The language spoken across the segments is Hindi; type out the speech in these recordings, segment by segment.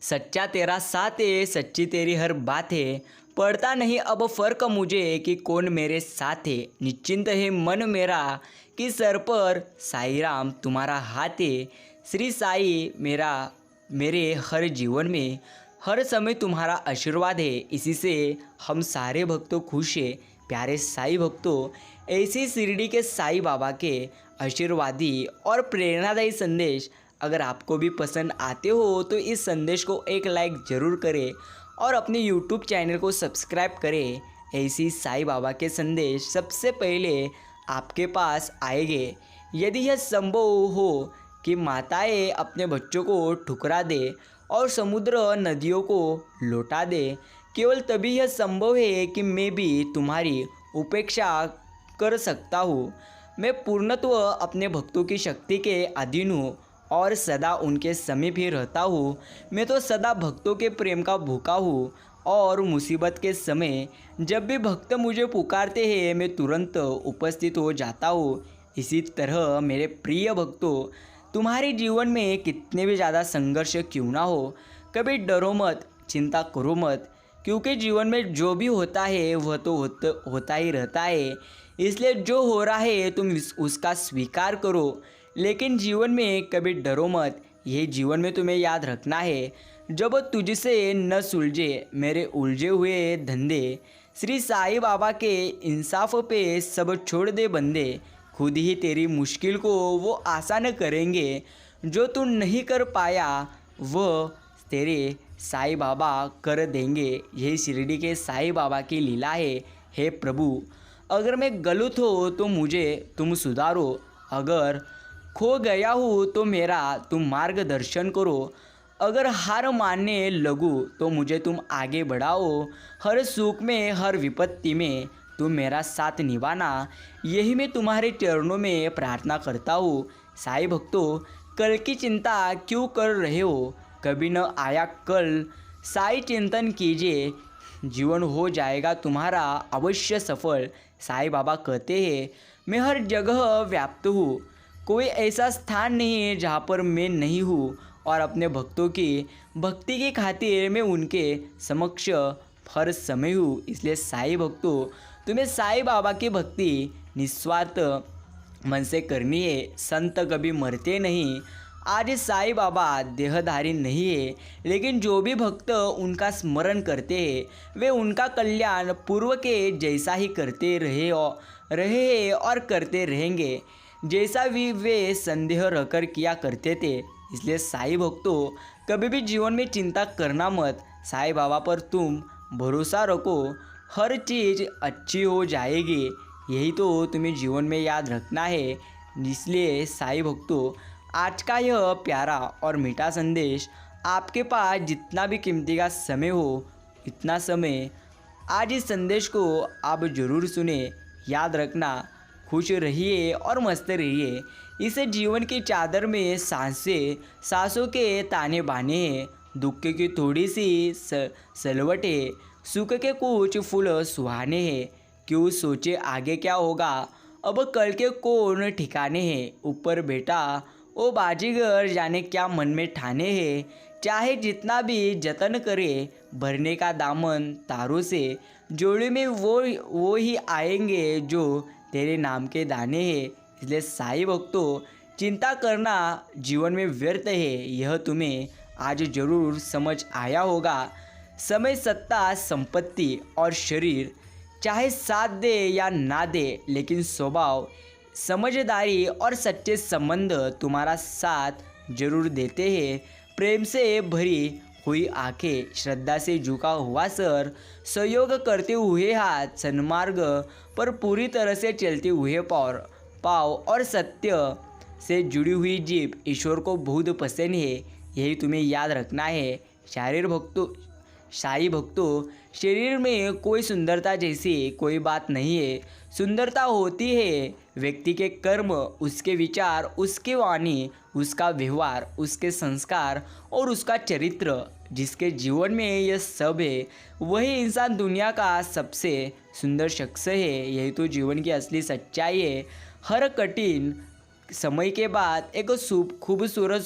सच्चा तेरा साथ है, सच्ची तेरी हर बात है। पड़ता नहीं अब फर्क मुझे कि कौन मेरे साथ है। निश्चिंत है मन मेरा कि सर पर साई राम तुम्हारा हाथ है। श्री साई मेरे हर जीवन में हर समय तुम्हारा आशीर्वाद है। इसी से हम सारे भक्तों खुश है। प्यारे साई भक्तों, ऐसी शिरडी के साई बाबा के आशीर्वादी और प्रेरणादायी संदेश अगर आपको भी पसंद आते हो तो इस संदेश को एक लाइक ज़रूर करें और अपने यूट्यूब चैनल को सब्सक्राइब करें। ऐसी साई बाबा के संदेश सबसे पहले आपके पास आएंगे। यदि यह संभव हो कि माताएं अपने बच्चों को ठुकरा दे और समुद्र नदियों को लौटा दे, केवल तभी यह संभव है कि मैं भी तुम्हारी उपेक्षा कर सकता हूँ। मैं पूर्णत्व अपने भक्तों की शक्ति के अधीन हूँ और सदा उनके समीप ही रहता हूँ। मैं तो सदा भक्तों के प्रेम का भूखा हूँ और मुसीबत के समय जब भी भक्त मुझे पुकारते हैं मैं तुरंत उपस्थित हो जाता हूँ। इसी तरह मेरे प्रिय भक्तों, तुम्हारे जीवन में कितने भी ज़्यादा संघर्ष क्यों ना हो, कभी डरो मत, चिंता करो मत, क्योंकि जीवन में जो भी होता है वह तो होता ही रहता है। इसलिए जो हो रहा है तुम उसका स्वीकार करो, लेकिन जीवन में कभी डरो मत। यह जीवन में तुम्हें याद रखना है, जब तुझसे न सुलझे मेरे उलझे हुए धंधे, श्री साई बाबा के इंसाफ पे सब छोड़ दे बंदे। खुद ही तेरी मुश्किल को वो आसान करेंगे, जो तू नहीं कर पाया वह तेरे साई बाबा कर देंगे। यही शिरडी के साई बाबा की लीला है। हे प्रभु, अगर मैं गलत हो तो मुझे तुम सुधारो, अगर खो गया हूँ तो मेरा तुम मार्गदर्शन करो, अगर हार मानने लगूँ तो मुझे तुम आगे बढ़ाओ। हर सुख में हर विपत्ति में तुम मेरा साथ निभाना, यही मैं तुम्हारे चरणों में प्रार्थना करता हूँ। साई भक्तों, कल की चिंता क्यों कर रहे हो, कभी न आया कल। साई चिंतन कीजिए, जीवन हो जाएगा तुम्हारा अवश्य सफल। साई बाबा कहते हैं, मैं हर जगह व्याप्त हूँ, कोई ऐसा स्थान नहीं है जहाँ पर मैं नहीं हूँ, और अपने भक्तों की भक्ति की खातिर मैं उनके समक्ष हर समय हूँ। इसलिए साई भक्तों, तुम्हें साई बाबा की भक्ति निस्वार्थ मन से करनी है। संत कभी मरते नहीं। आज साई बाबा देहधारी नहीं है, लेकिन जो भी भक्त उनका स्मरण करते हैं वे उनका कल्याण पूर्व के जैसा ही करते रहे और करते रहेंगे, जैसा भी वे संदेह रखकर किया करते थे। इसलिए साई भक्तों, कभी भी जीवन में चिंता करना मत। साई बाबा पर तुम भरोसा रखो, हर चीज़ अच्छी हो जाएगी। यही तो तुम्हें जीवन में याद रखना है। इसलिए साई भक्तों, आज का यह प्यारा और मीठा संदेश आपके पास जितना भी कीमती का समय हो, इतना समय आज इस संदेश को आप ज़रूर सुने। याद रखना, खुश रहिए और मस्त रहिए। इस जीवन की चादर में सांसों के ताने बाने हैं, दुख की थोड़ी सी सलवट है, सुख के कुछ फूल सुहाने हैं। क्यों सोचे आगे क्या होगा, अब कल के कौन ठिकाने हैं। ऊपर बेटा ओ बाजीगर, जाने क्या मन में ठाने हैं। चाहे जितना भी जतन करे भरने का दामन तारों से, जोड़ी में वो ही आएंगे जो तेरे नाम के दाने हैं। इसलिए साई भक्तों, चिंता करना जीवन में व्यर्थ है, यह तुम्हें आज जरूर समझ आया होगा। समय, सत्ता, संपत्ति और शरीर चाहे साथ दे या ना दे, लेकिन स्वभाव, समझदारी और सच्चे संबंध तुम्हारा साथ जरूर देते हैं। प्रेम से भरी हुई आंखें, श्रद्धा से झुका हुआ सर, सहयोग करते हुए हाथ, सन्मार्ग पर पूरी तरह से चलते हुए पाँव और सत्य से जुड़ी हुई जीभ ईश्वर को बहुत पसंद है। यही तुम्हें याद रखना है। साई भक्तों, शरीर में कोई सुंदरता जैसी कोई बात नहीं है। सुंदरता होती है व्यक्ति के कर्म, उसके विचार, उसकी वाणी, उसका व्यवहार, उसके संस्कार और उसका चरित्र। जिसके जीवन में यह सब है वही इंसान दुनिया का सबसे सुंदर शख्स है। यही तो जीवन की असली सच्चाई है। हर कठिन समय के बाद एक खूबसूरत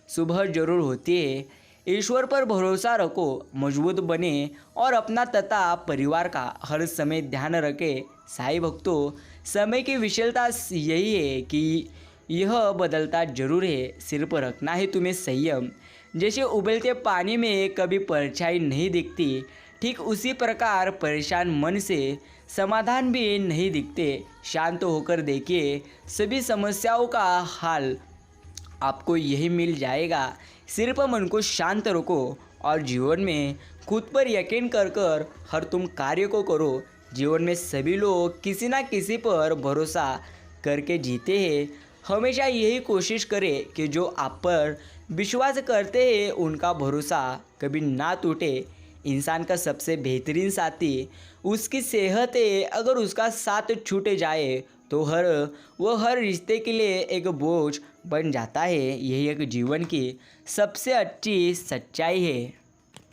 सुबह जरूर होती है। ईश्वर पर भरोसा रखो, मजबूत बने और अपना तथा परिवार का हर समय ध्यान रखें। साईं भक्तों, समय की विशेषता यही है कि यह बदलता जरूर है, सिर्फ रखना है तुम्हें संयम। जैसे उबलते पानी में कभी परछाई नहीं दिखती, ठीक उसी प्रकार परेशान मन से समाधान भी नहीं दिखते। शांत होकर देखिए, सभी समस्याओं का हल आपको यही मिल जाएगा। सिर्फ मन को शांत रखो और जीवन में खुद पर यकीन कर कर हर तुम कार्य को करो। जीवन में सभी लोग किसी ना किसी पर भरोसा करके जीते हैं। हमेशा यही कोशिश करें कि जो आप पर विश्वास करते हैं उनका भरोसा कभी ना टूटे। इंसान का सबसे बेहतरीन साथी उसकी सेहत है। अगर उसका साथ छूट जाए तो वह हर रिश्ते के लिए एक बोझ बन जाता है। यही एक जीवन की सबसे अच्छी सच्चाई है।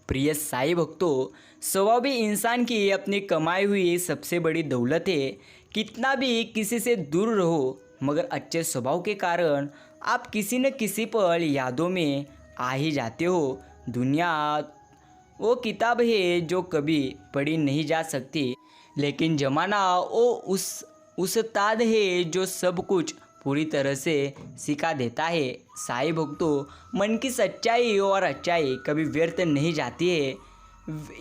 प्रिय साईं भक्तों, स्वभाव भी इंसान की अपनी कमाई हुई सबसे बड़ी दौलत है। कितना भी किसी से दूर रहो, मगर अच्छे स्वभाव के कारण आप किसी न किसी पल यादों में आ ही जाते हो। दुनिया वो किताब है जो कभी पढ़ी नहीं जा सकती, लेकिन जमाना वो उस उस्ताद है जो सब कुछ पूरी तरह से सिखा देता है। साईं भक्तों, मन की सच्चाई और अच्छाई कभी व्यर्थ नहीं जाती है।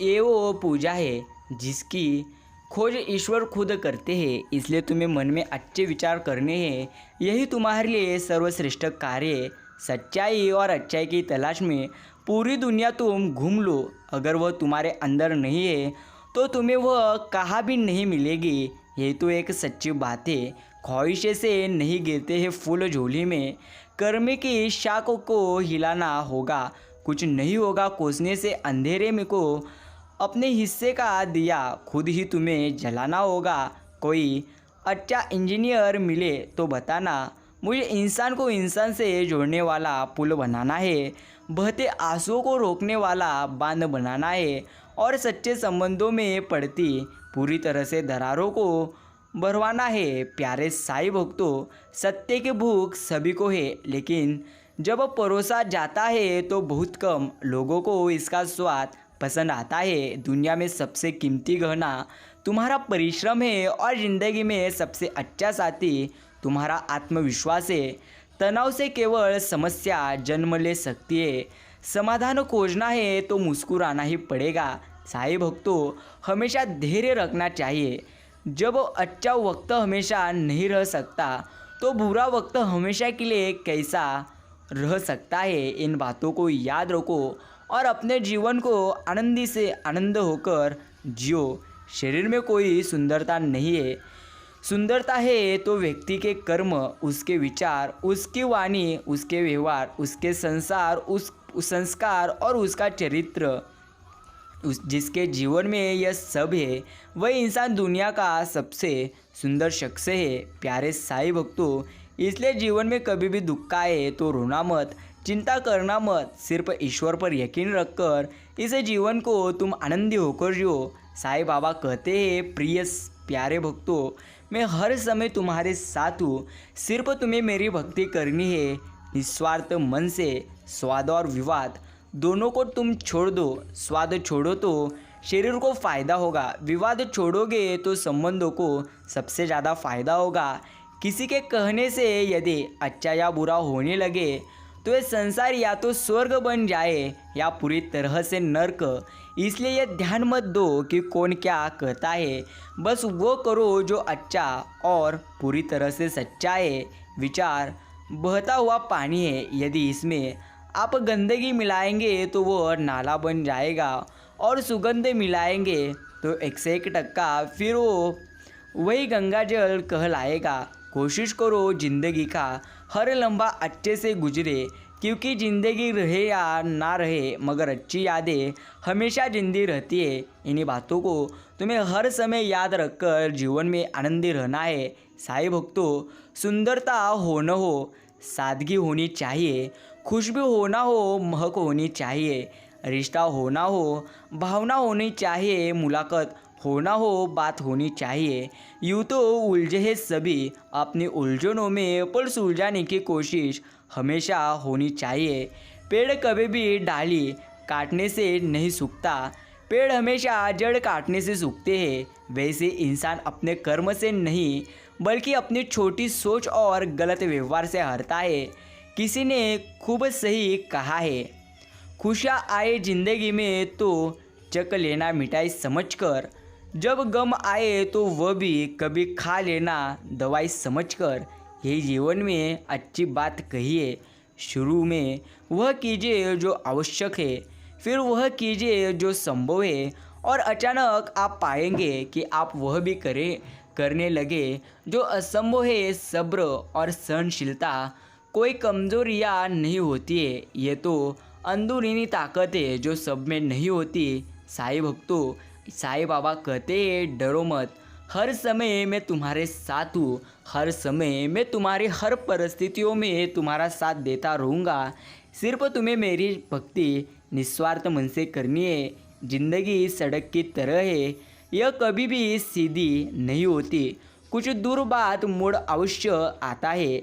ये वो पूजा है जिसकी खोज ईश्वर खुद करते हैं। इसलिए तुम्हें मन में अच्छे विचार करने हैं, यही तुम्हारे लिए सर्वश्रेष्ठ कार्य है। सच्चाई और अच्छाई की तलाश में पूरी दुनिया तुम घूम लो, अगर वह तुम्हारे अंदर नहीं है तो तुम्हें वह कहाँ भी नहीं मिलेगी। ये तो एक सच्ची बात है। ख्वाहिशें से नहीं गिरते हैं फूल झोली में, कर्म की शाखों को हिलाना होगा। कुछ नहीं होगा कोसने से अंधेरे में को, अपने हिस्से का दिया खुद ही तुम्हें जलाना होगा। कोई अच्छा इंजीनियर मिले तो बताना, मुझे इंसान को इंसान से जोड़ने वाला पुल बनाना है, बहते आंसुओं को रोकने वाला बांध बनाना है और सच्चे संबंधों में पड़ती पूरी तरह से दरारों को भरवाना है। प्यारे साईं भक्तों, सत्य की भूख सभी को है, लेकिन जब परोसा जाता है तो बहुत कम लोगों को इसका स्वाद पसंद आता है। दुनिया में सबसे कीमती गहना तुम्हारा परिश्रम है और ज़िंदगी में सबसे अच्छा साथी तुम्हारा आत्मविश्वास है। तनाव से केवल समस्या जन्म ले सकती है। समाधान खोजना है तो मुस्कुराना ही पड़ेगा। साईं भक्तों, हमेशा धैर्य रखना चाहिए। जब अच्छा वक्त हमेशा नहीं रह सकता तो बुरा वक्त हमेशा के लिए कैसा रह सकता है। इन बातों को याद रखो और अपने जीवन को आनंदी से आनंद होकर जियो। शरीर में कोई सुंदरता नहीं है, सुंदरता है तो व्यक्ति के कर्म, उसके विचार, उसकी वाणी, उसके व्यवहार, उसके संस्कार और उसका चरित्र। जिसके जीवन में यह सब है वह इंसान दुनिया का सबसे सुंदर शख्स है। प्यारे साईं भक्तों, इसलिए जीवन में कभी भी दुख आए तो रोना मत, चिंता करना मत, सिर्फ ईश्वर पर यकीन रखकर इस जीवन को तुम आनंदी होकर जियो। साईं बाबा कहते हैं, प्रिय प्यारे भक्तों, मैं हर समय तुम्हारे साथ हूँ, सिर्फ तुम्हें मेरी भक्ति करनी है निस्वार्थ मन से। स्वाद और विवाद दोनों को तुम छोड़ दो। स्वाद छोड़ो तो शरीर को फ़ायदा होगा, विवाद छोड़ोगे तो संबंधों को सबसे ज़्यादा फ़ायदा होगा। किसी के कहने से यदि अच्छा या बुरा होने लगे तो ये संसार या तो स्वर्ग बन जाए या पूरी तरह से नर्क। इसलिए यह ध्यान मत दो कि कौन क्या कहता है, बस वो करो जो अच्छा और पूरी तरह से सच्चा है। विचार बहता हुआ पानी है, यदि इसमें आप गंदगी मिलाएंगे तो वो नाला बन जाएगा और सुगंध मिलाएंगे तो 101% फिर वो वही गंगा जल कहलाएगा। कोशिश करो जिंदगी का हर लम्हा अच्छे से गुजरे, क्योंकि ज़िंदगी रहे या ना रहे मगर अच्छी यादें हमेशा जिंदी रहती है। इन्हीं बातों को तुम्हें हर समय याद रखकर जीवन में आनंदी रहना है। साईं भक्तों, सुंदरता हो न हो, सादगी होनी चाहिए, खुशबू हो ना हो, महक होनी चाहिए, रिश्ता हो ना हो, भावना होनी चाहिए, मुलाकात हो ना हो, बात होनी चाहिए। यूँ तो उलझे हैं सभी, अपनी उलझनों में पल सुलझाने की कोशिश हमेशा होनी चाहिए। पेड़ कभी भी डाली काटने से नहीं सूखता, पेड़ हमेशा जड़ काटने से सूखते हैं। वैसे इंसान अपने कर्म से नहीं बल्कि अपनी छोटी सोच और गलत व्यवहार से हारता है। किसी ने खूब सही कहा है, खुशियाँ आए जिंदगी में तो चख लेना मिठाई समझकर, जब गम आए तो वह भी कभी खा लेना दवाई समझकर। यही जीवन में अच्छी बात कही है। शुरू में वह कीजिए जो आवश्यक है, फिर वह कीजिए जो संभव है, और अचानक आप पाएंगे कि आप वह भी करने लगे जो असंभव है। सब्र और सहनशीलता कोई कमजोरियाँ नहीं होती है, ये तो अंदरूनी ताकत है जो सब में नहीं होती। साईं बाबा कहते हैं, डरो मत, हर समय मैं तुम्हारे साथ हूँ, हर समय मैं तुम्हारी हर परिस्थितियों में तुम्हारा साथ देता रहूँगा। सिर्फ तुम्हें मेरी भक्ति निस्वार्थ मन से करनी है। जिंदगी सड़क की तरह है, यह कभी भी सीधी नहीं होती, कुछ दूर बाद मोड़ अवश्य आता है।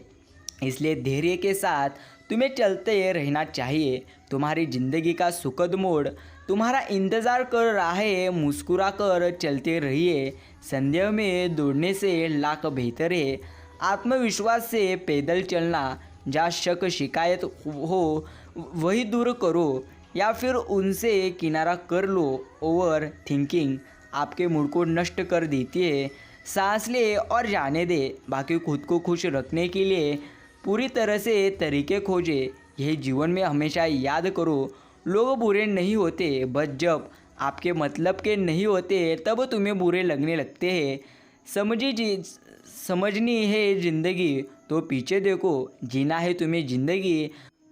इसलिए धैर्य के साथ तुम्हें चलते रहना चाहिए। तुम्हारी ज़िंदगी का सुखद मोड़ तुम्हारा इंतज़ार कर रहा है। मुस्कुरा कर चलते रहिए। संदेह में दौड़ने से लाख बेहतर है आत्मविश्वास से पैदल चलना। जहाँ शक शिकायत हो वही दूर करो, या फिर उनसे किनारा कर लो। ओवर थिंकिंग आपके मूड को नष्ट कर देती है। सांस ले और जाने दे। बाकी खुद को खुश रखने के लिए पूरी तरह से तरीके खोजे। यही जीवन में हमेशा याद करो, लोग बुरे नहीं होते, बस जब आपके मतलब के नहीं होते तब तुम्हें बुरे लगने लगते हैं। समझनी है ज़िंदगी तो पीछे देखो, जीना है तुम्हें ज़िंदगी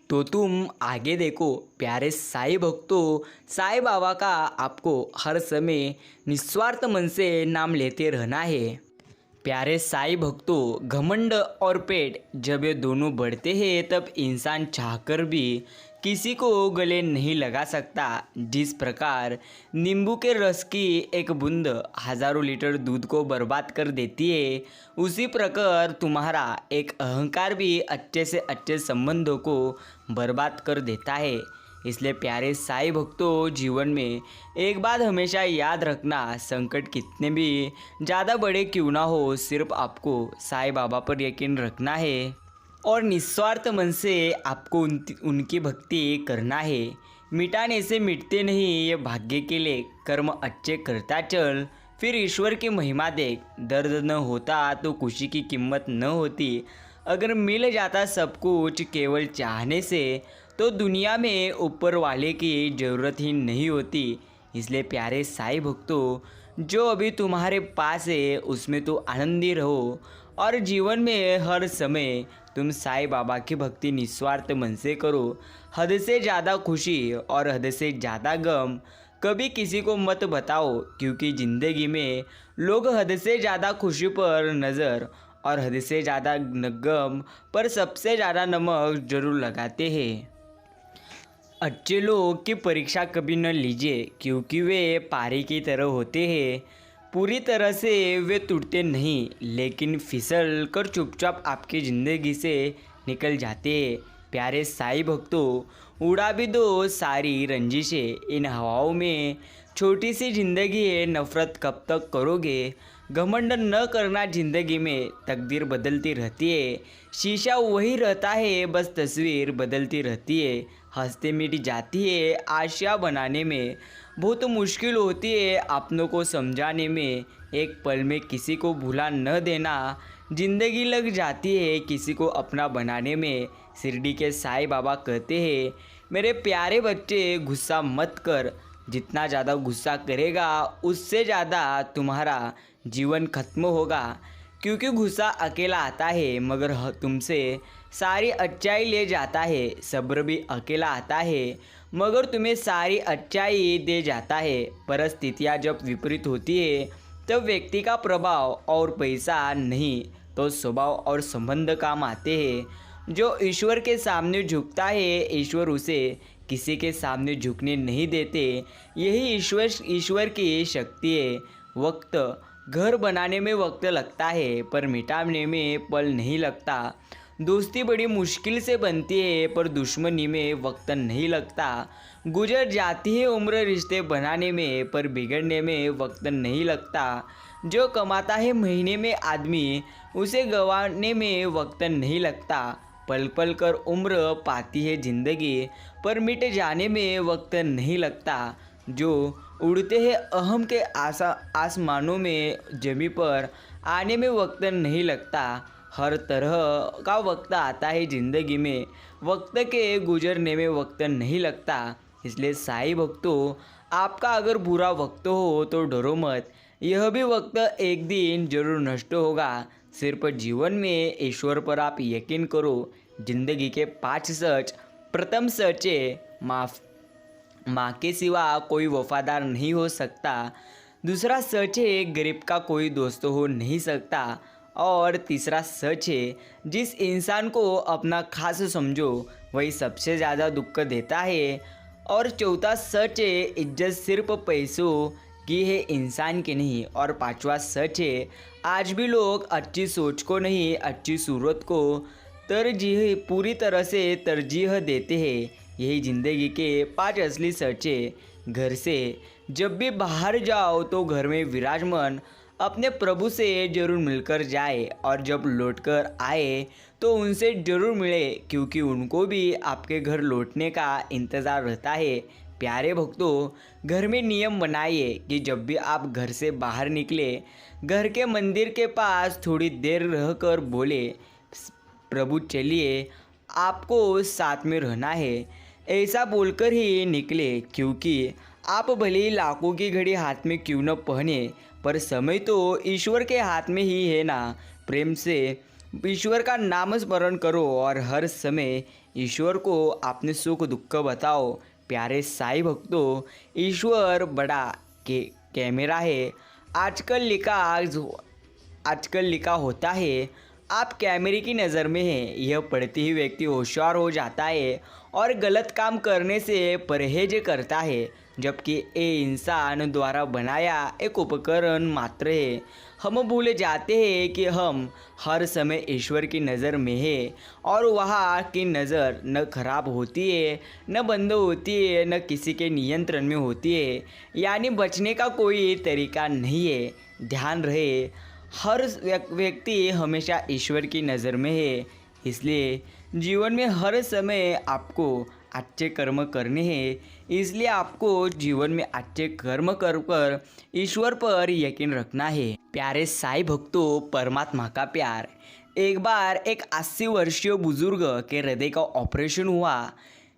तो तुम आगे देखो। प्यारे साईं भक्तों, साईं बाबा का आपको हर समय निस्वार्थ मन से नाम लेते रहना है। प्यारे साईं भक्तों, घमंड और पेट जब ये दोनों बढ़ते हैं तब इंसान चाहकर भी किसी को गले नहीं लगा सकता। जिस प्रकार नींबू के रस की एक बूंद हज़ारों लीटर दूध को बर्बाद कर देती है, उसी प्रकार तुम्हारा एक अहंकार भी अच्छे से अच्छे संबंधों को बर्बाद कर देता है। इसलिए प्यारे साईं भक्तों, जीवन में एक बात हमेशा याद रखना, संकट कितने भी ज़्यादा बड़े क्यों ना हो, सिर्फ आपको साईं बाबा पर यकीन रखना है और निस्वार्थ मन से आपको उनकी भक्ति करना है। मिटाने से मिटते नहीं ये भाग्य के लिए, कर्म अच्छे करता चल, फिर ईश्वर की महिमा देख। दर्द न होता तो खुशी की कीमत न होती। अगर मिल जाता सब कुछ केवल चाहने से तो दुनिया में ऊपर वाले की ज़रूरत ही नहीं होती। इसलिए प्यारे साईं भक्तों, जो अभी तुम्हारे पास है उसमें तो आनंदी रहो, और जीवन में हर समय तुम साईं बाबा की भक्ति निस्वार्थ मन से करो। हद से ज़्यादा खुशी और हद से ज़्यादा गम कभी किसी को मत बताओ, क्योंकि ज़िंदगी में लोग हद से ज़्यादा खुशी पर नज़र और हद से ज़्यादा गम पर सबसे ज़्यादा नमक जरूर लगाते हैं। अच्छे लोग की परीक्षा कभी न लीजिए, क्योंकि वे पारे की तरह होते हैं। पूरी तरह से वे टूटते नहीं, लेकिन फिसल कर चुपचाप आपकी ज़िंदगी से निकल जाते हैं। प्यारे साईं भक्तों, उड़ा भी दो सारी रंजिशें इन हवाओं में, छोटी सी ज़िंदगी है, नफ़रत कब तक करोगे। घमंड न करना, ज़िंदगी में तकदीर बदलती रहती है। शीशा वही रहता है, बस तस्वीर बदलती रहती है। हंसते मिट जाती है आशिया बनाने में, बहुत मुश्किल होती है अपनों को समझाने में। एक पल में किसी को भुला न देना, ज़िंदगी लग जाती है किसी को अपना बनाने में। शिरडी के साईं बाबा कहते हैं, मेरे प्यारे बच्चे गुस्सा मत कर, जितना ज़्यादा गुस्सा करेगा उससे ज़्यादा तुम्हारा जीवन खत्म होगा। क्योंकि गुस्सा अकेला आता है मगर तुमसे सारी अच्छाई ले जाता है। सब्र भी अकेला आता है मगर तुम्हें सारी अच्छाई दे जाता है। परिस्थितियाँ जब विपरीत होती है तब व्यक्ति का प्रभाव और पैसा नहीं तो स्वभाव और संबंध काम आते हैं। जो ईश्वर के सामने झुकता है, ईश्वर उसे किसी के सामने झुकने नहीं देते। यही ईश्वर की शक्ति है। वक्त घर बनाने में वक्त लगता है पर मिटाने में पल नहीं लगता। दोस्ती बड़ी मुश्किल से बनती है पर दुश्मनी में वक्त नहीं लगता। गुजर जाती है उम्र रिश्ते बनाने में पर बिगड़ने में वक्त नहीं लगता। जो कमाता है महीने में आदमी उसे गंवाने में वक्त नहीं लगता। पल पल कर उम्र पाती है ज़िंदगी पर मिट जाने में वक्त नहीं लगता। जो उड़ते हैं अहम के आसमानों में जमी पर आने में वक्त नहीं लगता। हर तरह का वक्त आता है ज़िंदगी में, वक्त के गुजरने में वक्त नहीं लगता। इसलिए साईं भक्तों, आपका अगर बुरा वक्त हो तो डरो मत, यह भी वक्त एक दिन जरूर नष्ट होगा। सिर्फ जीवन में ईश्वर पर आप यकीन करो। जिंदगी के 5 सच। प्रथम सच है माँ के सिवा कोई वफादार नहीं हो सकता। दूसरा सच है गरीब का कोई दोस्त हो नहीं सकता। और तीसरा सच है जिस इंसान को अपना खास समझो वही सबसे ज़्यादा दुख देता है। और चौथा सच है इज्जत सिर्फ पैसों की है, इंसान की नहीं। और पांचवा सच है आज भी लोग अच्छी सोच को नहीं अच्छी सूरत को तरजीह पूरी तरह से तरजीह देते हैं। यही ज़िंदगी के 5 असली सच है। घर से जब भी बाहर जाओ तो घर में विराजमान अपने प्रभु से जरूर मिलकर जाए और जब लौटकर आए तो उनसे जरूर मिले, क्योंकि उनको भी आपके घर लौटने का इंतज़ार रहता है। प्यारे भक्तों, घर में नियम बनाइए कि जब भी आप घर से बाहर निकले घर के मंदिर के पास थोड़ी देर रहकर बोले, प्रभु चलिए आपको साथ में रहना है। ऐसा बोलकर ही निकले, क्योंकि आप भले ही लाखों की घड़ी हाथ में क्यों न पहने पर समय तो ईश्वर के हाथ में ही है ना। प्रेम से ईश्वर का नाम स्मरण करो और हर समय ईश्वर को अपने सुख दुख बताओ। प्यारे साईं भक्तों, ईश्वर बड़ा कैमरा है। आजकल लिखा होता है आप कैमरे की नज़र में हैं। यह पढ़ते ही व्यक्ति होशियार हो जाता है और गलत काम करने से परहेज करता है, जबकि ये इंसान द्वारा बनाया एक उपकरण मात्र है। हम भूल जाते हैं कि हम हर समय ईश्वर की नज़र में है और वहाँ की नज़र न खराब होती है, न बंद होती है, न किसी के नियंत्रण में होती है। यानी बचने का कोई तरीका नहीं है। ध्यान रहे, हर व्यक्ति हमेशा ईश्वर की नज़र में है। इसलिए जीवन में हर समय आपको अच्छे कर्म करने हैं। इसलिए आपको जीवन में अच्छे कर्म कर ईश्वर पर यकीन रखना है। प्यारे साईं भक्तों, परमात्मा का प्यार। एक बार एक 80 वर्षीय बुजुर्ग के हृदय का ऑपरेशन हुआ।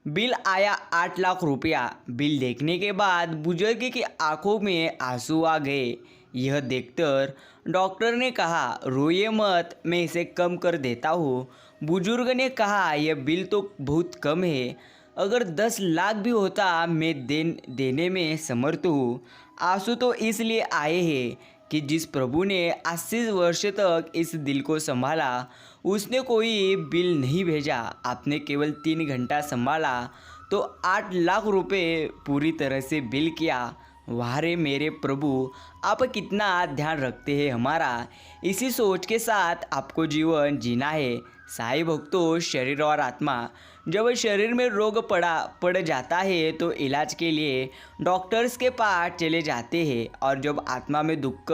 बिल आया 8 लाख रुपया। बिल देखने के बाद बुजुर्ग की आंखों में आंसू आ गए। यह देखकर डॉक्टर ने कहा, रोइए मत, मैं इसे कम कर देता हूँ। बुजुर्ग ने कहा, यह बिल तो बहुत कम है, अगर 10 लाख भी होता मैं देने में समर्थ हूँ। आंसू तो इसलिए आए हैं कि जिस प्रभु ने 80 वर्ष तक इस दिल को संभाला उसने कोई बिल नहीं भेजा। आपने केवल 3 घंटा संभाला तो 8 लाख रुपए पूरी तरह से बिल किया। वाह रे मेरे प्रभु, आप कितना ध्यान रखते हैं हमारा। इसी सोच के साथ आपको जीवन जीना है। साईं भक्तों, शरीर और आत्मा, जब शरीर में रोग पड़ जाता है तो इलाज के लिए डॉक्टर्स के पास चले जाते हैं, और जब आत्मा में दुख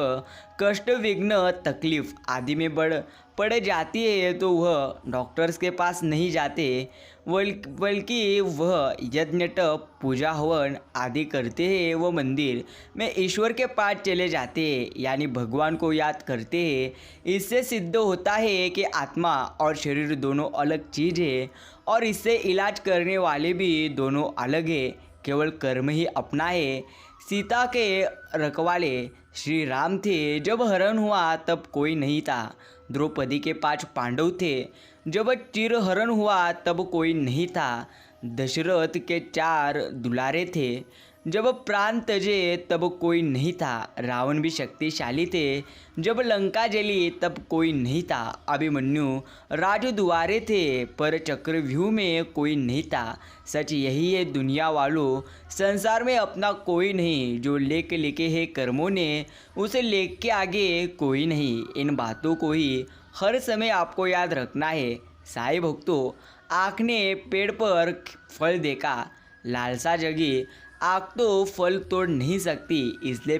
कष्ट विघ्न तकलीफ आदि में पड़ जाती है तो वह डॉक्टर्स के पास नहीं जाते, बल्कि वह यज्ञ तप पूजा हवन आदि करते हैं। वो मंदिर में ईश्वर के पास चले जाते हैं, यानी भगवान को याद करते हैं। इससे सिद्ध होता है कि आत्मा और शरीर दोनों अलग चीज़ है और इससे इलाज करने वाले भी दोनों अलग है। केवल कर्म ही अपना है। सीता के रखवाले श्री राम थे, जब हरण हुआ तब कोई नहीं था। द्रौपदी के 5 पांडव थे, जब चिरहरण हुआ तब कोई नहीं था। दशरथ के 4 दुलारे थे, जब प्राण तजे तब कोई नहीं था। रावण भी शक्तिशाली थे, जब लंका जली तब कोई नहीं था। अभिमन्यु राजदुआरे थे, पर चक्रव्यूह में कोई नहीं था। सच यही है दुनिया वालों, संसार में अपना कोई नहीं। जो लेख लिखे हैं कर्मों ने, उसे लेख के आगे कोई नहीं। इन बातों को ही हर समय आपको याद रखना है। साई भक्तों, आँख ने पेड़ पर फल देखा, लालसा जगी, आँख तो फल तोड़ नहीं सकती, इसलिए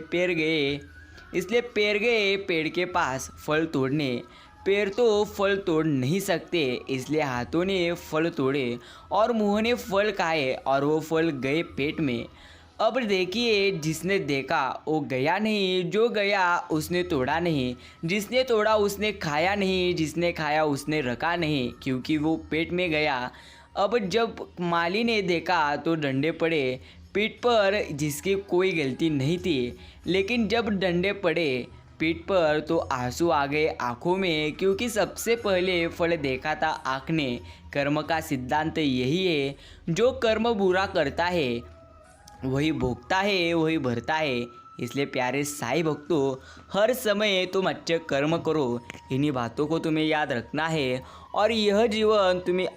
पैर गए पेड़ के पास फल तोड़ने। पैर तो फल तोड़ नहीं सकते, इसलिए हाथों ने फल तोड़े और मुंह ने फल खाए और वो फल गए पेट में। अब देखिए, जिसने देखा वो गया नहीं, जो गया उसने तोड़ा नहीं, जिसने तोड़ा उसने खाया नहीं, जिसने खाया उसने रखा नहीं, क्योंकि वो पेट में गया। अब जब माली ने देखा तो डंडे पड़े पीठ पर, जिसकी कोई गलती नहीं थी, लेकिन जब डंडे पड़े पीठ पर तो आंसू आ गए आँखों में, क्योंकि सबसे पहले फल देखा था आँख ने। कर्म का सिद्धांत यही है, जो कर्म बुरा करता है वही भोगता है, वही भरता है। इसलिए प्यारे साईं भक्तों, हर समय तुम अच्छे कर्म करो, इन्हीं बातों को तुम्हें याद रखना है और यह जीवन तुम्हें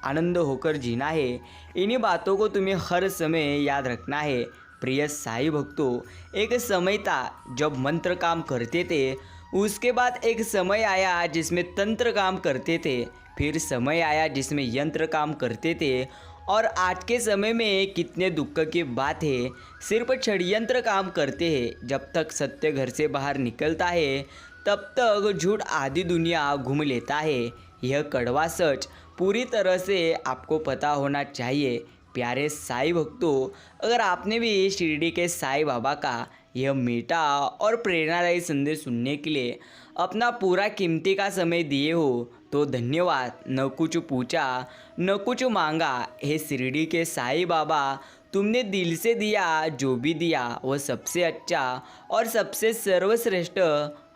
आनंद होकर जीना है। इन्हीं बातों को तुम्हें हर समय याद रखना है। प्रिय साईं भक्तों, एक समय था जब मंत्र काम करते थे, उसके बाद एक समय आया जिसमें तंत्र काम करते थे, फिर समय आया जिसमें यंत्र काम करते थे। और आज के समय में कितने दुख की बात है, सिर्फ षड्यंत्र काम करते हैं। जब तक सत्य घर से बाहर निकलता है तब तक झूठ आधी दुनिया घूम लेता है। यह कड़वा सच पूरी तरह से आपको पता होना चाहिए। प्यारे साईं भक्तों, अगर आपने भी शिरडी के साईं बाबा का यह मीठा और प्रेरणादायी संदेश सुनने के लिए अपना पूरा कीमती का समय दिए हो तो धन्यवाद। न कुछ पूछा न कुछ मांगा, हे शिरडी के साईं बाबा, तुमने दिल से दिया, जो भी दिया वह सबसे अच्छा और सबसे सर्वश्रेष्ठ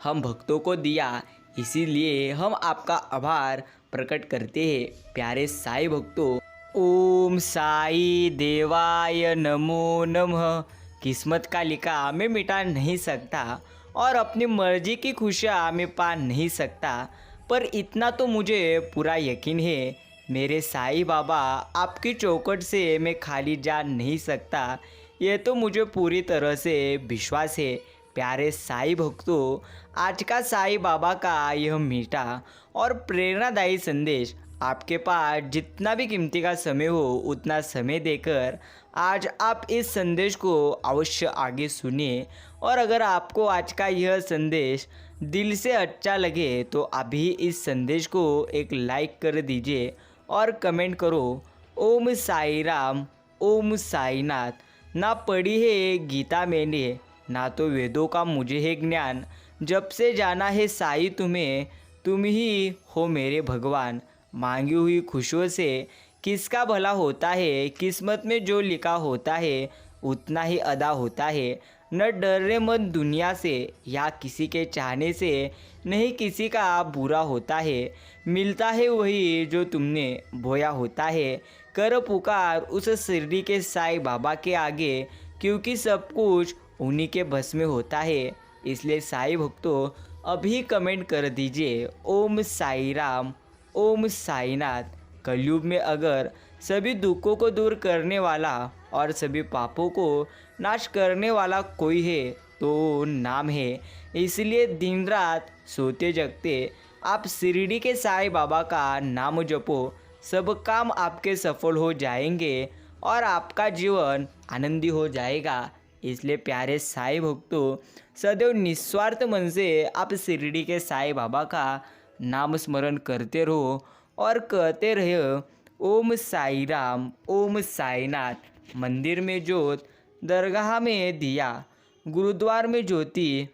हम भक्तों को दिया, इसीलिए हम आपका आभार प्रकट करते हैं। प्यारे साईं भक्तों, ओम साई देवाय नमो नमः। किस्मत का लिखा मैं मिटा नहीं सकता और अपनी मर्जी की खुशियाँ मैं पा नहीं सकता, पर इतना तो मुझे पूरा यकीन है, मेरे साईं बाबा आपकी चौखट से मैं खाली जा नहीं सकता, ये तो मुझे पूरी तरह से विश्वास है। प्यारे साईं भक्तों, आज का साईं बाबा का यह मीठा और प्रेरणादायी संदेश आपके पास जितना भी कीमती का समय हो उतना समय देकर आज आप इस संदेश को अवश्य आगे सुनिए। और अगर आपको आज का यह संदेश दिल से अच्छा लगे तो अभी इस संदेश को एक लाइक कर दीजिए और कमेंट करो, ओम साई राम, ओम साईनाथ। ना पढ़ी है गीता मैंने, ना तो वेदों का मुझे है ज्ञान, जब से जाना है साई तुम्हें, तुम ही हो मेरे भगवान। मांगी हुई खुशियों से किसका भला होता है, किस्मत में जो लिखा होता है उतना ही अदा होता है। न डरने मत दुनिया से या किसी के चाहने से, नहीं किसी का बुरा होता है, मिलता है वही जो तुमने बोया होता है। कर पुकार उस शिरडी के साईं बाबा के आगे, क्योंकि सब कुछ उन्हीं के बस में होता है। इसलिए साईं भक्तों, अभी कमेंट कर दीजिए, ओम साई राम, ओम साईनाथ। कलयुग में अगर सभी दुखों को दूर करने वाला और सभी पापों को नाश करने वाला कोई है तो नाम है। इसलिए दिन रात सोते जगते आप शिरडी के साईं बाबा का नाम जपो, सब काम आपके सफल हो जाएंगे और आपका जीवन आनंदी हो जाएगा। इसलिए प्यारे साईं भक्तों, सदैव निस्वार्थ मन से आप शिरडी के साईं बाबा का नाम स्मरण करते रहो और कहते रहे, ओम साई राम, ओम साईनाथ। मंदिर में जोत, दरगाह में दिया, गुरुद्वार में ज्योति,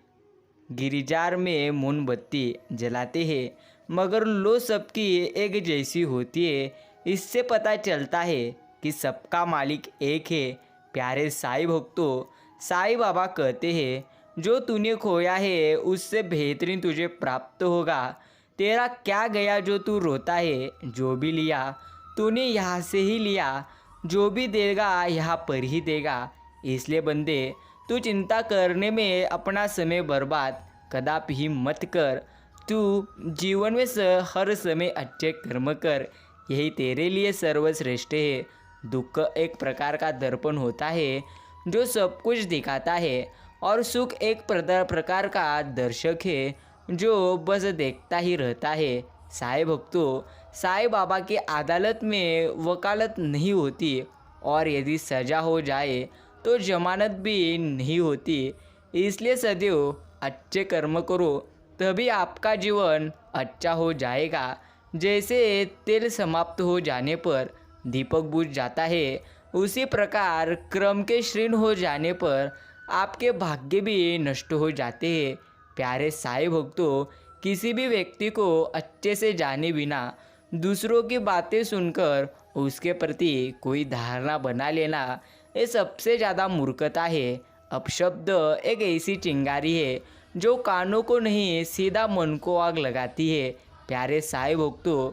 गिरिजार में मोमबत्ती जलाते हैं, मगर लो सबकी एक जैसी होती है। इससे पता चलता है कि सबका मालिक एक है। प्यारे साईं भक्तों, साईं बाबा कहते हैं, जो तूने खोया है उससे बेहतरीन तुझे प्राप्त होगा। तेरा क्या गया जो तू रोता है, जो भी लिया तूने यहाँ से ही लिया, जो भी देगा यहाँ पर ही देगा। इसलिए बंदे, तू चिंता करने में अपना समय बर्बाद कदापि ही मत कर। तू जीवन में हर समय अच्छे कर्म कर, यही तेरे लिए सर्वश्रेष्ठ है। दुख एक प्रकार का दर्पण होता है जो सब कुछ दिखाता है, और सुख एक प्रकार का दर्शक है जो बस देखता ही रहता है। साईं भक्तों, साईं बाबा की अदालत में वकालत नहीं होती, और यदि सज़ा हो जाए तो जमानत भी नहीं होती। इसलिए सदैव अच्छे कर्म करो, तभी आपका जीवन अच्छा हो जाएगा। जैसे तेल समाप्त हो जाने पर दीपक बुझ जाता है, उसी प्रकार क्रम के क्षीण हो जाने पर आपके भाग्य भी नष्ट हो जाते हैं। प्यारे साईं भक्तों, किसी भी व्यक्ति को अच्छे से जाने बिना दूसरों की बातें सुनकर उसके प्रति कोई धारणा बना लेना, ये सबसे ज़्यादा मूर्खता है। अपशब्द एक ऐसी चिंगारी है जो कानों को नहीं, सीधा मन को आग लगाती है। प्यारे साईं भक्तों,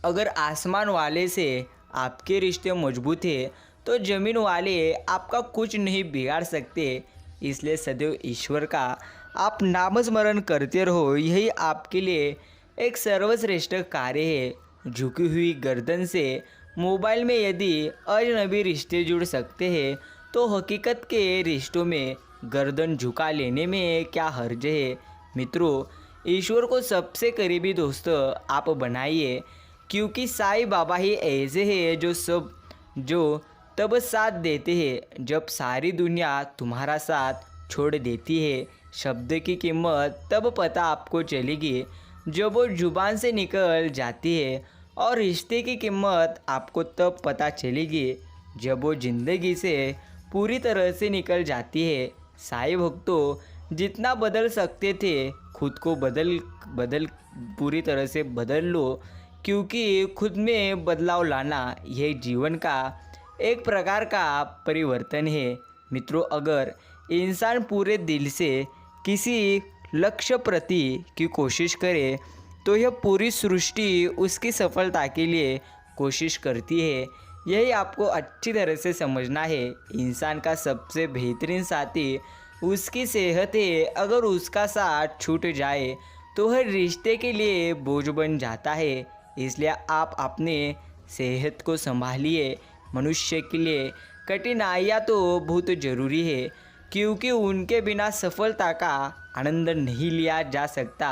अगर आसमान वाले से आपके रिश्ते मजबूत है तो ज़मीन वाले आपका कुछ नहीं बिगाड़ सकते। इसलिए सदैव ईश्वर का आप नामस्मरण करते रहो, यही आपके लिए एक सर्वश्रेष्ठ कार्य है। झुकी हुई गर्दन से मोबाइल में यदि अजनबी रिश्ते जुड़ सकते हैं तो हकीकत के रिश्तों में गर्दन झुका लेने में क्या हर्ज है। मित्रों, ईश्वर को सबसे करीबी दोस्त आप बनाइए, क्योंकि साईं बाबा ही ऐसे हैं जो तब साथ देते हैं जब सारी दुनिया तुम्हारा साथ छोड़ देती है। शब्द की कीमत तब पता आपको चलेगी जब वो जुबान से निकल जाती है, और रिश्ते की कीमत आपको तब पता चलेगी जब वो ज़िंदगी से पूरी तरह से निकल जाती है। साईं भक्तों, जितना बदल सकते थे खुद को बदल पूरी तरह से बदल लो, क्योंकि खुद में बदलाव लाना यह जीवन का एक प्रकार का परिवर्तन है। मित्रों, अगर इंसान पूरे दिल से किसी लक्ष्य प्रति की कोशिश करे तो यह पूरी सृष्टि उसकी सफलता के लिए कोशिश करती है। यही आपको अच्छी तरह से समझना है। इंसान का सबसे बेहतरीन साथी उसकी सेहत है। अगर उसका साथ छूट जाए तो हर रिश्ते के लिए बोझ बन जाता है। इसलिए आप अपने सेहत को संभालिए। मनुष्य के लिए कठिनाइयाँ तो बहुत ज़रूरी है, क्योंकि उनके बिना सफलता का आनंद नहीं लिया जा सकता।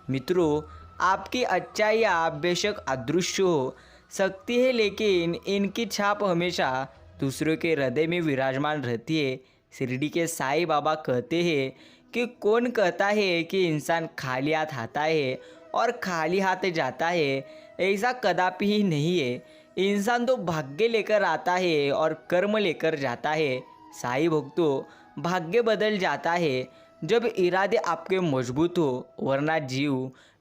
मित्रों, आपकी अच्छाइयाँ बेशक अदृश्य हो सकती है, लेकिन इनकी छाप हमेशा दूसरों के हृदय में विराजमान रहती है। शिरडी के साईं बाबा कहते हैं कि कौन कहता है कि इंसान खाली हाथ आता है और खाली हाथ जाता है? ऐसा कदापि ही नहीं है। इंसान तो भाग्य लेकर आता है और कर्म लेकर जाता है। साईं भक्तों, भाग्य बदल जाता है जब इरादे आपके मजबूत हो, वरना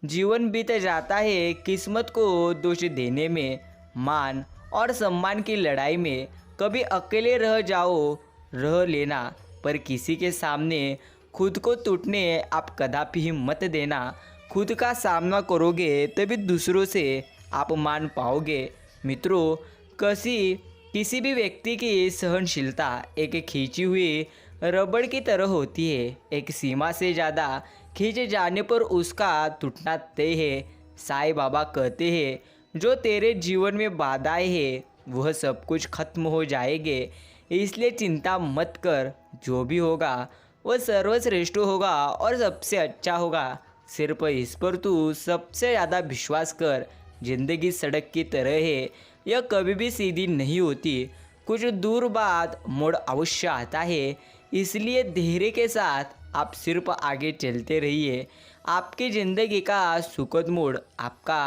जीवन बीत जाता है किस्मत को दोष देने में, मान और सम्मान की लड़ाई में। कभी अकेले रह लेना, पर किसी के सामने खुद को टूटने आप कदापि ही मत देना। खुद का सामना करोगे तभी दूसरों से आप मान पाओगे। मित्रों, किसी भी व्यक्ति की सहनशीलता एक खींची हुई रबड़ की तरह होती है। एक सीमा से ज़्यादा खींचे जाने पर उसका टूटना तय है। साईं बाबा कहते हैं, जो तेरे जीवन में बाधाएं हैं वह सब कुछ खत्म हो जाएंगे, इसलिए चिंता मत कर। जो भी होगा वह सर्वश्रेष्ठ होगा और सबसे अच्छा होगा। सिर्फ इस पर तू सबसे ज़्यादा विश्वास कर। जिंदगी सड़क की तरह है, यह कभी भी सीधी नहीं होती। कुछ दूर बाद मोड़ अवश्य आता है, इसलिए धैर्य के साथ आप सिर्फ आगे चलते रहिए। आपकी ज़िंदगी का सुखद मोड़ आपका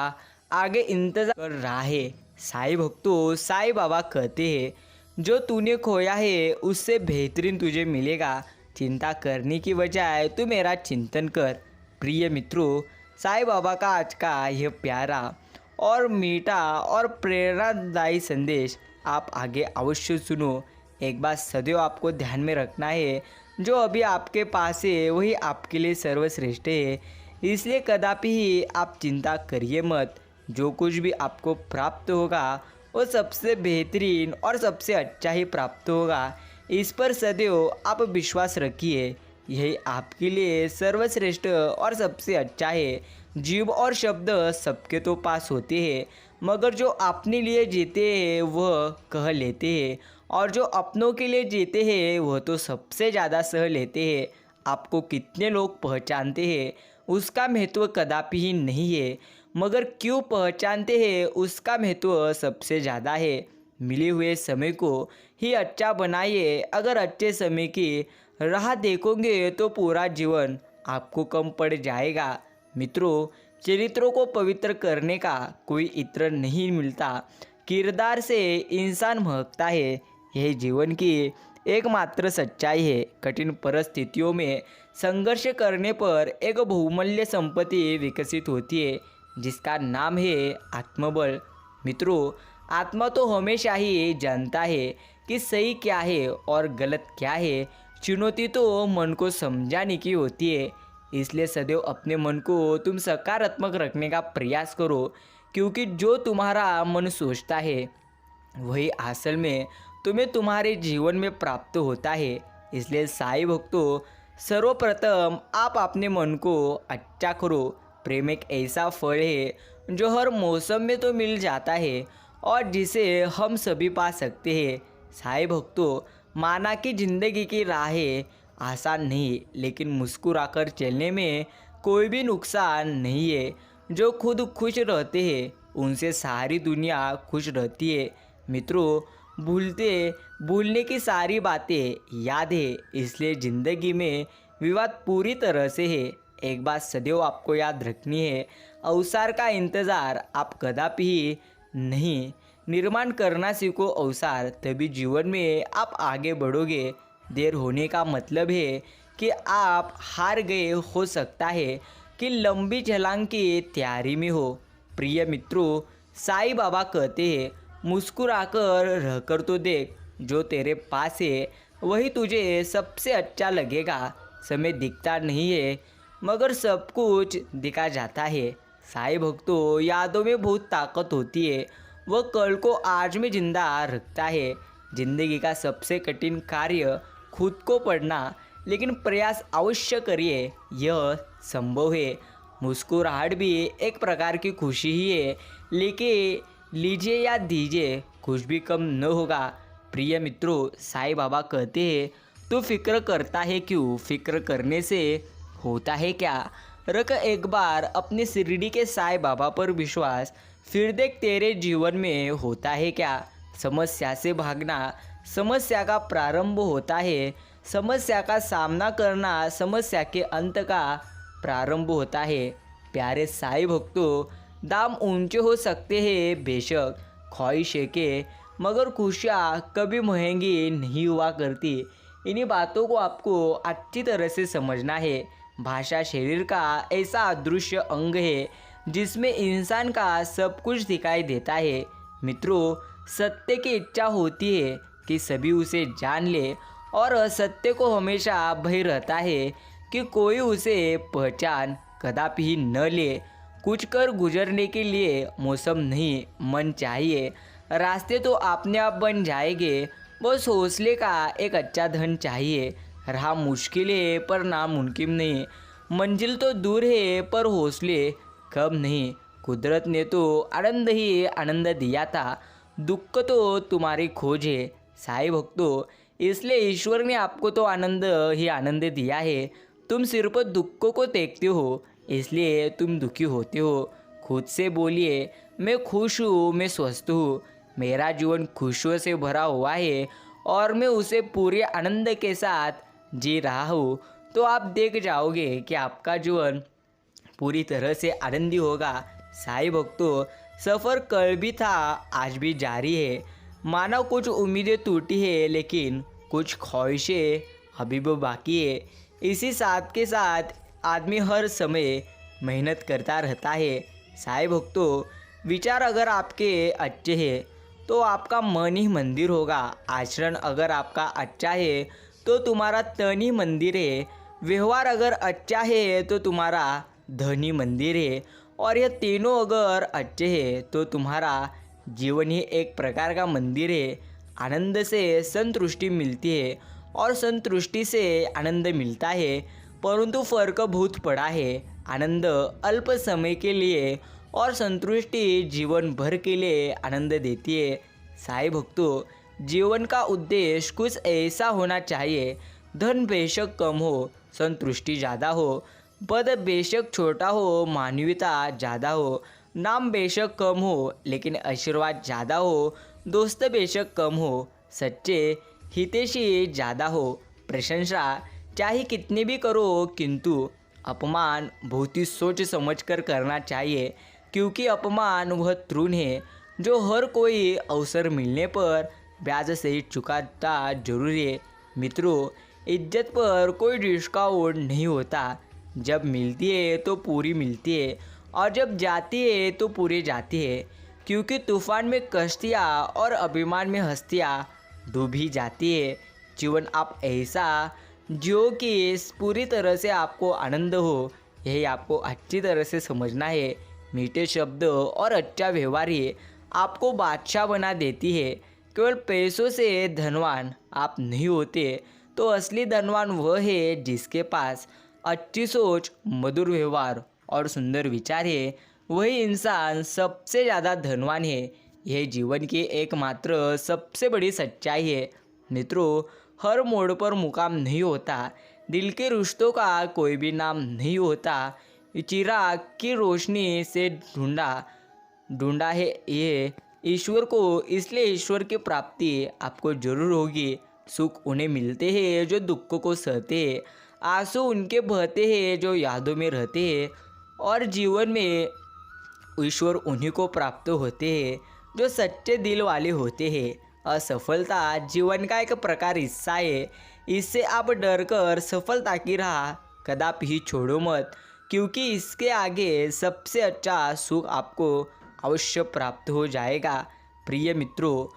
आगे इंतज़ार कर रहा है। साईं भक्तों, साईं बाबा कहते हैं, जो तूने खोया है उससे बेहतरीन तुझे मिलेगा। चिंता करने की बजाय तू मेरा चिंतन कर। प्रिय मित्रों, साईं बाबा का आज का यह प्यारा और मीठा और प्रेरणादायी संदेश आप आगे अवश्य सुनो। एक बात सदैव आपको ध्यान में रखना है, जो अभी आपके पास है वही आपके लिए सर्वश्रेष्ठ है। इसलिए कदापि ही आप चिंता करिए मत। जो कुछ भी आपको प्राप्त होगा वो सबसे बेहतरीन और सबसे अच्छा ही प्राप्त होगा। इस पर सदैव आप विश्वास रखिए। यही आपके लिए सर्वश्रेष्ठ और सबसे अच्छा है। जीव और शब्द सबके तो पास होते हैं, मगर जो अपने लिए जीते हैं वह कह लेते हैं, और जो अपनों के लिए जीते हैं वह तो सबसे ज़्यादा सह लेते हैं। आपको कितने लोग पहचानते हैं उसका महत्व कदापि ही नहीं है। मगर क्यों पहचानते हैं उसका महत्व सबसे ज़्यादा है। मिले हुए समय को ही अच्छा बनाइए। अगर अच्छे समय की राह देखोगे तो पूरा जीवन आपको कम पड़ जाएगा। मित्रों, चरित्रों को पवित्र करने का कोई इत्र नहीं मिलता। किरदार से इंसान महकता है। यह जीवन की एकमात्र सच्चाई है। कठिन परिस्थितियों में संघर्ष करने पर एक बहुमूल्य संपत्ति विकसित होती है जिसका नाम है आत्मबल। मित्रों, आत्मा तो हमेशा ही जानता है कि सही क्या है और गलत क्या है। चुनौती तो मन को समझाने की होती है। इसलिए सदैव अपने मन को तुम सकारात्मक रखने का प्रयास करो, क्योंकि जो तुम्हारा मन सोचता है वही असल में तुम्हें तुम्हारे जीवन में प्राप्त होता है। इसलिए साईं भक्तों, सर्वप्रथम आप अपने मन को अच्छा करो। प्रेम एक ऐसा फल है जो हर मौसम में तो मिल जाता है और जिसे हम सभी पा सकते हैं। साईं भक्तों, माना कि जिंदगी की राहें आसान नहीं, लेकिन मुस्कुराकर चलने में कोई भी नुकसान नहीं है। जो खुद खुश रहते हैं उनसे सारी दुनिया खुश रहती है। मित्रों, भूलने की सारी बातें याद है। इसलिए ज़िंदगी में विवाद पूरी तरह से है। एक बात सदैव आपको याद रखनी है, अवसर का इंतज़ार आप कदापि ही नहीं निर्माण करना सीखो अवसर, तभी जीवन में आप आगे बढ़ोगे। देर होने का मतलब है कि आप हार गए। हो सकता है कि लंबी छलांग की तैयारी में हो। प्रिय मित्रों, साईं बाबा कहते हैं, मुस्कुराकर रहकर तो देख, जो तेरे पास है वही तुझे सबसे अच्छा लगेगा। समय दिखता नहीं है मगर सब कुछ दिखा जाता है। साईं भक्तों, यादों में बहुत ताकत होती है। वह कल को आज में जिंदा रखता है। जिंदगी का सबसे कठिन कार्य खुद को पढ़ना, लेकिन प्रयास अवश्य करिए, यह संभव है। मुस्कुराहट भी एक प्रकार की खुशी ही है, लेकिन लीजिए या दीजिए, कुछ भी कम न होगा। प्रिय मित्रों, साईं बाबा कहते हैं, तू फिक्र करता है क्यों? फिक्र करने से होता है क्या? रख एक बार अपने शिरडी के साईं बाबा पर विश्वास, फिर देख तेरे जीवन में होता है क्या। समस्या से भागना समस्या का प्रारंभ होता है। समस्या का सामना करना समस्या के अंत का प्रारंभ होता है। प्यारे साईं भक्तों, दाम ऊंचे हो सकते हैं बेशक, ख्वाहिशें के, मगर खुशियाँ कभी महंगी नहीं हुआ करती। इन्हीं बातों को आपको अच्छी तरह से समझना है। भाषा शरीर का ऐसा अदृश्य अंग है जिसमें इंसान का सब कुछ दिखाई देता है। मित्रों, सत्य की इच्छा होती है कि सभी उसे जान ले, और असत्य को हमेशा भय रहता है कि कोई उसे पहचान कदापि ही न ले। कुछ कर गुजरने के लिए मौसम नहीं, मन चाहिए। रास्ते तो अपने आप बन जाएंगे, बस हौसले का एक अच्छा धन चाहिए। राह मुश्किल है पर नामुमकिन नहीं। मंजिल तो दूर है पर हौसले कम नहीं। कुदरत ने तो आनंद ही आनंद दिया था, दुख तो तुम्हारी खोज है। साईं भक्तों, इसलिए ईश्वर ने आपको तो आनंद ही आनंद दिया है। तुम सिर्फ दुखों को देखते हो, इसलिए तुम दुखी होते हो। खुद से बोलिए, मैं खुश हूँ, मैं स्वस्थ हूँ, मेरा जीवन खुशियों से भरा हुआ है और मैं उसे पूरे आनंद के साथ जी रहा हूँ। तो आप देख जाओगे कि आपका जीवन पूरी तरह से आनंदी होगा। साईं भक्तों, सफ़र कल भी था, आज भी जारी है। मानो कुछ उम्मीदें टूटी है, लेकिन कुछ ख्वाहिशें अभी भी बाकी है। इसी साथ के साथ आदमी हर समय मेहनत करता रहता है। साईं भक्तों, विचार अगर आपके अच्छे हैं तो आपका मन ही मंदिर होगा। आचरण अगर आपका अच्छा है तो तुम्हारा तन ही मंदिर है। व्यवहार अगर अच्छा है तो तुम्हारा धन ही मंदिर है। और यह तीनों अगर अच्छे हैं तो तुम्हारा जीवन ही एक प्रकार का मंदिर है। आनंद से संतुष्टि मिलती है और संतुष्टि से आनंद मिलता है, परंतु फर्क बहुत बड़ा है। आनंद अल्प समय के लिए और संतुष्टि जीवन भर के लिए आनंद देती है। साईं भक्तों, जीवन का उद्देश्य कुछ ऐसा होना चाहिए, धन बेशक कम हो, संतुष्टि ज़्यादा हो, पद बेशक छोटा हो, मानवीयता ज़्यादा हो, नाम बेशक कम हो लेकिन आशीर्वाद ज़्यादा हो, दोस्त बेशक कम हो, सच्चे हितैषी ज़्यादा हो। प्रशंसा चाहे कितनी भी करो, किंतु अपमान बहुत ही सोच समझ कर करना चाहिए, क्योंकि अपमान वह तृण है जो हर कोई अवसर मिलने पर ब्याज सहित चुकाता जरूर है। मित्रों, इज्जत पर कोई डिस्काउंट नहीं होता। जब मिलती है तो पूरी मिलती है और जब जाती है तो पूरी जाती है, क्योंकि तूफान में कश्तियाँ और अभिमान में हस्तियाँ डूब ही जाती है। जीवन आप ऐसा जियो कि पूरी तरह से आपको आनंद हो, यही आपको अच्छी तरह से समझना है। मीठे शब्द और अच्छा व्यवहार ही आपको बादशाह बना देती है। केवल पैसों से धनवान आप नहीं होते, तो असली धनवान वह है जिसके पास अच्छी सोच, मधुर व्यवहार और सुंदर विचार है। वही इंसान सबसे ज़्यादा धनवान है। यह जीवन की एकमात्र सबसे बड़ी सच्चाई है। मित्रों, हर मोड़ पर मुकाम नहीं होता, दिल के रिश्तों का कोई भी नाम नहीं होता। चिराग की रोशनी से ढूंढा है ये ईश्वर को, इसलिए ईश्वर की प्राप्ति आपको जरूर होगी। सुख उन्हें मिलते हैं जो दुखों को सहते हैं, आंसू उनके बहते हैं जो यादों में रहते हैं, और जीवन में ईश्वर उन्हीं को प्राप्त होते हैं जो सच्चे दिल वाले होते हैं। असफलता जीवन का एक प्रकार हिस्सा है, इससे आप डर कर सफलता की राह कदापि ही छोड़ो मत, क्योंकि इसके आगे सबसे अच्छा सुख आपको अवश्य प्राप्त हो जाएगा। प्रिय मित्रों,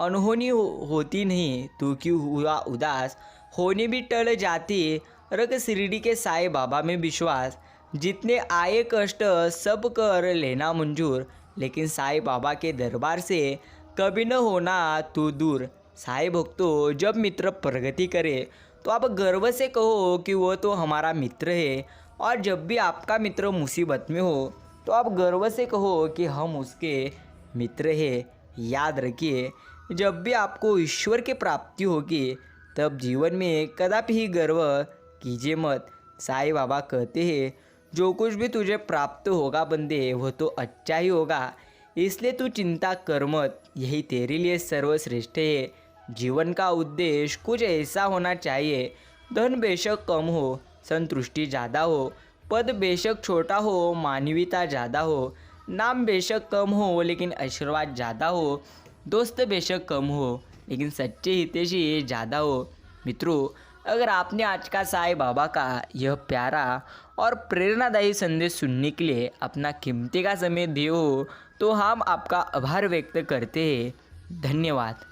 अनहोनी होती नहीं तू क्यों हुआ उदास, होनी भी टल जाती, रख शिरडी के साईं बाबा में विश्वास। जितने आए कष्ट सब कर लेना मंजूर, लेकिन साईं बाबा के दरबार से कभी न होना तू दूर। साईं भक्तों, जब मित्र प्रगति करे तो आप गर्व से कहो कि वो तो हमारा मित्र है, और जब भी आपका मित्र मुसीबत में हो तो आप गर्व से कहो कि हम उसके मित्र हैं। याद रखिए, जब भी आपको ईश्वर की प्राप्ति होगी तब जीवन में कदापि ही गर्व कीजिए मत। साईं बाबा कहते हैं, जो कुछ भी तुझे प्राप्त होगा बंदे, वह तो अच्छा ही होगा, इसलिए तू चिंता कर मत, यही तेरे लिए सर्वश्रेष्ठ है। जीवन का उद्देश्य कुछ ऐसा होना चाहिए, धन बेशक कम हो, संतुष्टि ज़्यादा हो, पद बेशक छोटा हो, मानवीयता ज़्यादा हो, नाम बेशक कम हो लेकिन आशीर्वाद ज़्यादा हो, दोस्त बेशक कम हो लेकिन सच्चे हितैषी ज़्यादा हो। मित्रों, अगर आपने आज का साईं बाबा का यह प्यारा और प्रेरणादायी संदेश सुनने के लिए अपना कीमती का समय दिए हो, तो हम आपका आभार व्यक्त करते हैं। धन्यवाद।